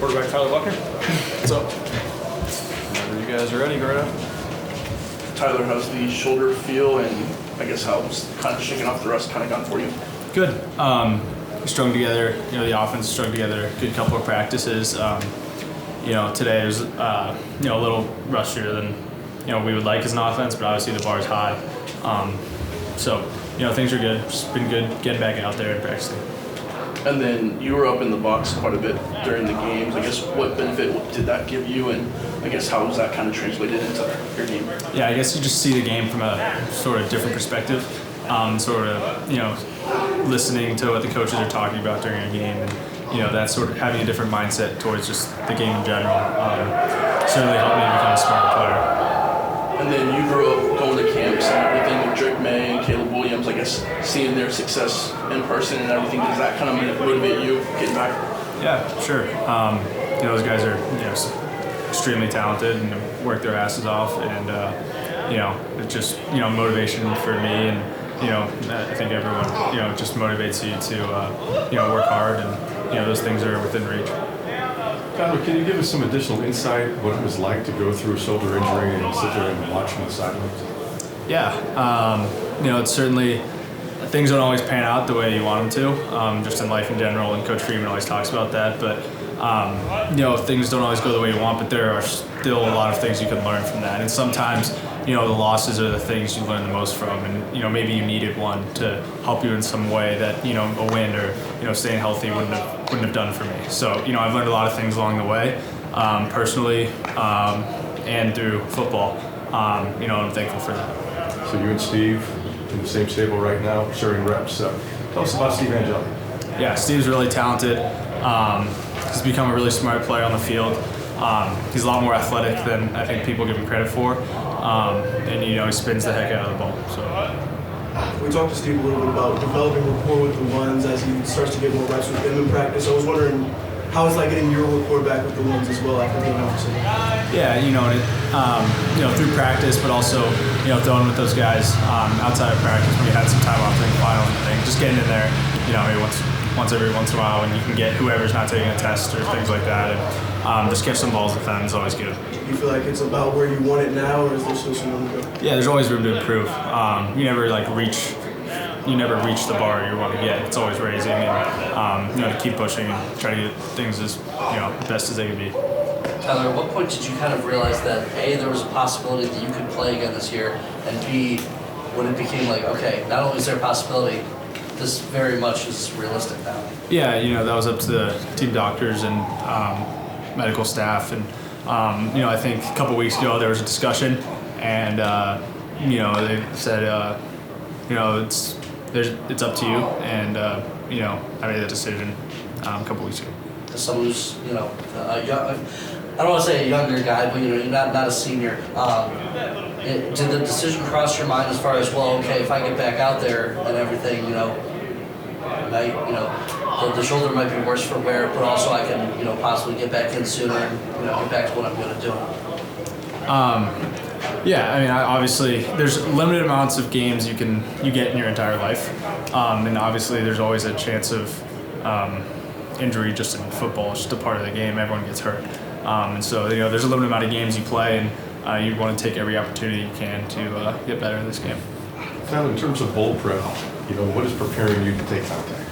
quarterback Tyler Buchner. What's up? Whenever you guys are ready, go right ahead. Tyler, how's the shoulder feel, and I guess how's kind of shaking off the rust kind of gone for you? Good. We strung together. The offense strung together. Good couple of practices. Today was a little rushier than we would like as an offense, but obviously the bar is high. Things are good. Just been good getting back out there and practicing. And then you were up in the box quite a bit during the games. I guess what benefit did that give you, and I guess how was that kind of translated into your game? Yeah, I guess you just see the game from a sort of different perspective. Listening to what the coaches are talking about during a game, and that's sort of having a different mindset towards just the game in general. Certainly helped me become a smarter player. And then you grew up going to camps and everything with Drake May and Caleb Williams. I guess seeing their success in person and everything, does that kind of motivate you getting back? Yeah, sure. Those guys are extremely talented and work their asses off, and it's just motivation for me, and I think everyone just motivates you to work hard, and those things are within reach. Tyler, can you give us some additional insight what it was like to go through a shoulder injury and sit there and watch from the sidelines? Yeah, it's certainly things don't always pan out the way you want them to, just in life in general, and Coach Freeman always talks about that. But things don't always go the way you want, but there are still a lot of things you can learn from that. And sometimes the losses are the things you learn the most from, and maybe you needed one to help you in some way that a win or staying healthy wouldn't have done for me. So I've learned a lot of things along the way, personally and through football. I'm thankful for that. So you and Steve in the same stable right now, sharing reps. Tell us about Steve Angeli. Yeah, Steve's really talented. He's become a really smart player on the field. He's a lot more athletic than I think people give him credit for. And he spins the heck out of the ball. So we talked to Steve a little bit about developing rapport with the ones as he starts to get more reps with them in practice. I was wondering how it's like getting your rapport back with the ones as well after being out. Yeah, through practice, but also throwing with those guys outside of practice when you had some time off during the finals and things. Just getting in there, maybe once every once in a while when you can get whoever's not taking a test or things like that, and just catch some balls at them is always good. You feel like it's about where you want it now, or is there still some room to go? Yeah, there's always room to improve. You never reach the bar you want to get. It's always raising, and to keep pushing and try to get things as best as they can be. Tyler, at what point did you kind of realize that A, there was a possibility that you could play again this year, and B, when it became like, okay, not only is there a possibility, this very much is realistic now? Yeah, that was up to the team doctors and medical staff, and I think a couple weeks ago there was a discussion, and they said it's up to you, and I made that decision a couple weeks ago. As someone who's I don't want to say a younger guy, but you're not a senior. Did the decision cross your mind as far as, well, okay, if I get back out there and everything, the shoulder might be worse for wear, but also I can possibly get back in sooner and get back to what I'm good at doing? Obviously there's limited amounts of games you get in your entire life, and obviously there's always a chance of injury just in football. It's just a part of the game. Everyone gets hurt, and so there's a limited amount of games you play, and you want to take every opportunity you can to get better in this game. Now, in terms of bowl prep, what is preparing you to take contact?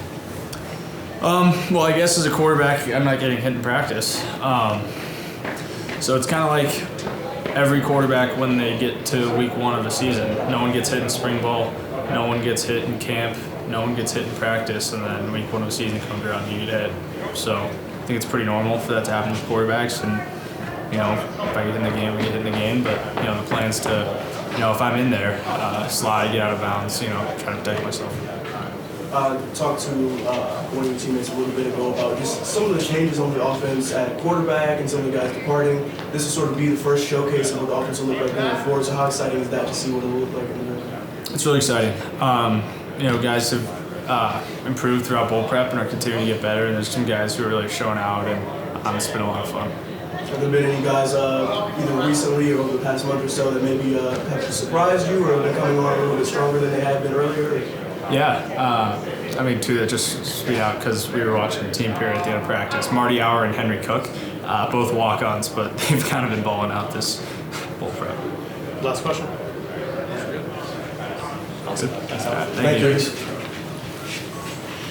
Well, I guess as a quarterback, I'm not getting hit in practice, so it's kind of like every quarterback when they get to week one of the season. No one gets hit in spring ball, no one gets hit in camp, no one gets hit in practice, and then week one of the season comes around and you get hit. So I think it's pretty normal for that to happen with quarterbacks, and if I get in the game, we get hit in the game, but the plan's to if I'm in there, slide, get out of bounds, try to protect myself. Talked to one of your teammates a little bit ago about just some of the changes on the offense at quarterback and some of the guys departing. This will sort of be the first showcase of what the offense will look like going forward. So how exciting is that to see what it will look like in the game? It's really exciting. Guys have improved throughout bowl prep and are continuing to get better, and there's some guys who are really showing out, and it's been a lot of fun. Have there been any guys either recently or over the past month or so that maybe have surprised you or have been coming on a little bit stronger than they had been earlier? Yeah, I mean, two that just speed out because we were watching the team period at the end of practice. Marty Auer and Henry Cook, both walk-ons, but they've kind of been balling out this bowl prep. Last question. Good. Thanks, Al. Thank you. you.